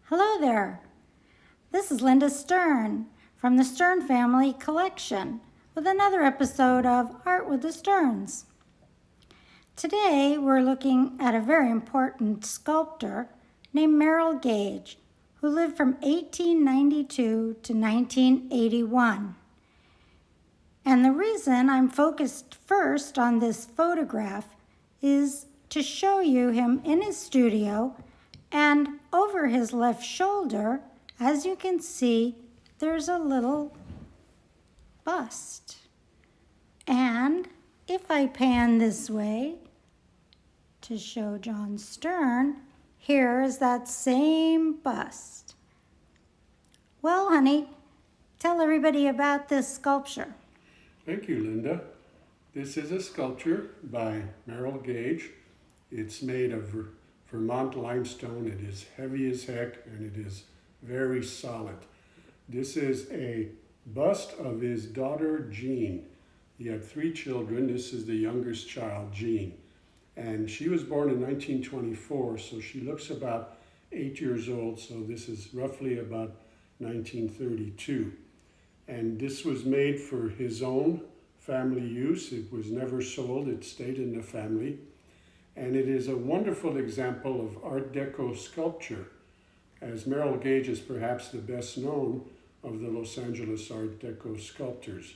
Hello there. This is Linda Stern from the Stern Family Collection with another episode of Art with the Sterns. Today we're looking at a very important sculptor named Merrell Gage, who lived from 1892 to 1981. And the reason I'm focused first on this photograph is to show you him in his studio, and over his left shoulder, as you can see, there's a little bust. And if I pan this way to show John Stern, here is that same bust. Well, honey, tell everybody about this sculpture. Thank you, Linda. This is a sculpture by Merrell Gage. It's made of Vermont limestone. It is heavy as heck and it is very solid. This is a bust of his daughter, Jean. He had 3 children. This is the youngest child, Jean. And she was born in 1924, so she looks about 8 years old. So this is roughly about 1932. And this was made for his own family use. It was never sold. It stayed in the family. And it is a wonderful example of Art Deco sculpture, as Merrell Gage is perhaps the best known of the Los Angeles Art Deco sculptors.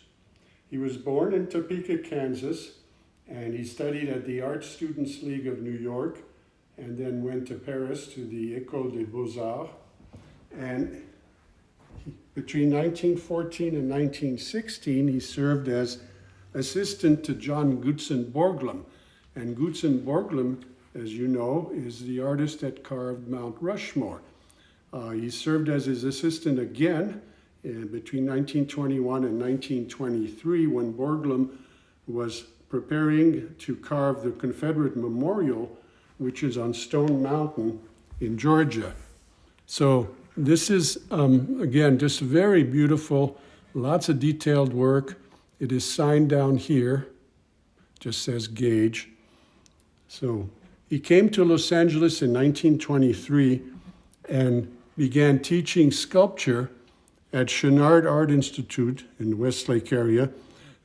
He was born in Topeka, Kansas, and he studied at the Art Students League of New York, and then went to Paris to the École des Beaux-Arts. And between 1914 and 1916, he served as assistant to John Gutzen Borglum. And Gutzen Borglum, as you know, is the artist that carved Mount Rushmore. He served as his assistant again between 1921 and 1923, when Borglum was preparing to carve the Confederate Memorial, which is on Stone Mountain in Georgia. So this is, again, just very beautiful, lots of detailed work. It is signed down here, just says Gage. So he came to Los Angeles in 1923 and began teaching sculpture at Chenard Art Institute in the Westlake area.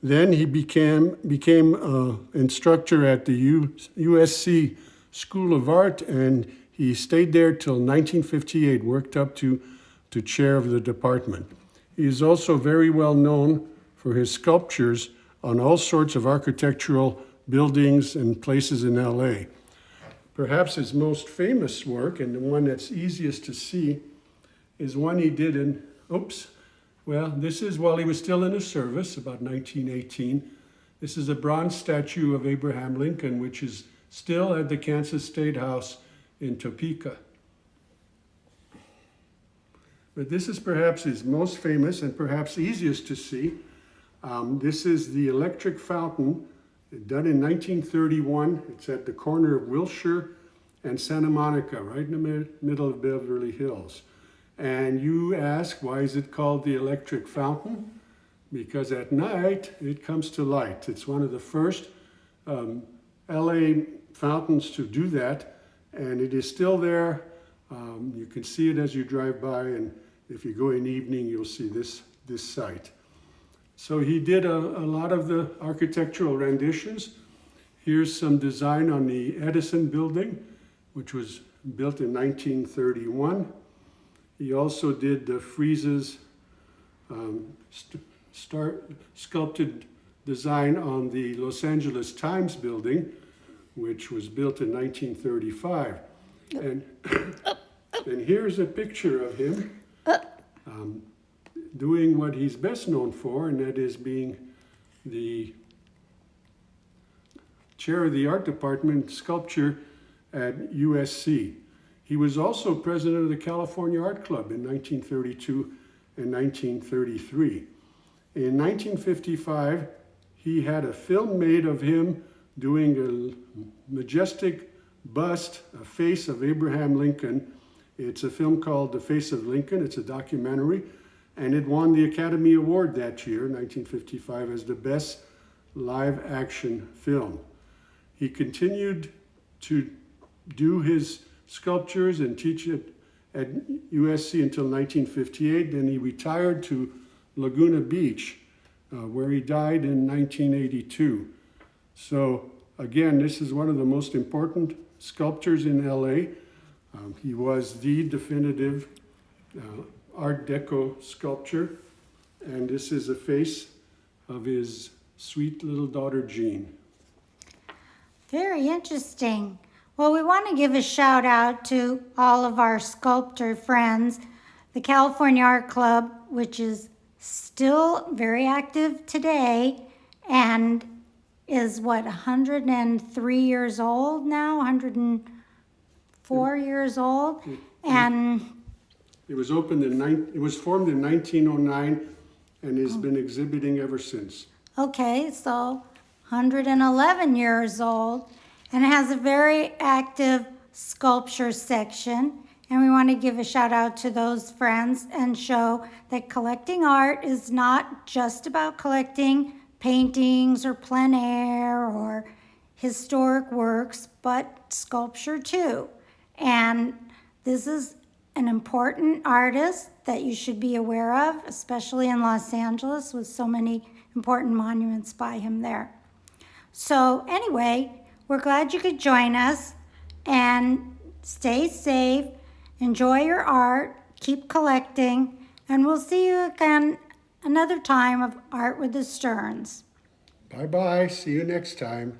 Then he became an instructor at the USC School of Art, and he stayed there till 1958, worked up to chair of the department. He is also very well known for his sculptures on all sorts of architectural buildings and places in LA. Perhaps his most famous work, and the one that's easiest to see, is one he did in, this is while he was still in the service, about 1918. This is a bronze statue of Abraham Lincoln, which is still at the Kansas State House in Topeka. But this is perhaps his most famous and perhaps easiest to see. This is the electric fountain, done in 1931. It's at the corner of Wilshire and Santa Monica, right in the middle of Beverly Hills. And you ask, why is it called the electric fountain? Because at night it comes to light. It's one of the first LA fountains to do that, and it is still there. You can see it as you drive by, and if you go in evening, you'll see this site. So he did a lot of the architectural renditions. Here's some design on the Edison building, which was built in 1931. He also did the friezes, sculpted design on the Los Angeles Times building, which was built in 1935. And here's a picture of him doing what he's best known for, and that is being the chair of the art department sculpture at USC. He was also president of the California Art Club in 1932 and 1933. In 1955, he had a film made of him doing a majestic bust, a face of Abraham Lincoln. It's a film called The Face of Lincoln. It's a documentary. And it won the Academy Award that year, 1955, as the best live action film. He continued to do his sculptures and teach it at USC until 1958. Then he retired to Laguna Beach, where he died in 1982. So again, this is one of the most important sculptors in LA. He was the definitive Art Deco sculpture, and this is a face of his sweet little daughter, Jean. Very interesting. Well, we want to give a shout out to all of our sculptor friends, the California Art Club, which is still very active today and is 103 years old now, 104 years old. And it was formed in 1909 and has been exhibiting ever since. okay, so 111 years old, and it has a very active sculpture section. And we want to give a shout out to those friends and show that collecting art is not just about collecting paintings or plein air or historic works, but sculpture too. And this is an important artist that you should be aware of, especially in Los Angeles with so many important monuments by him there. So anyway, we're glad you could join us, and stay safe, enjoy your art, keep collecting, and we'll see you again another time of Art with the Sterns. Bye-bye. See you next time.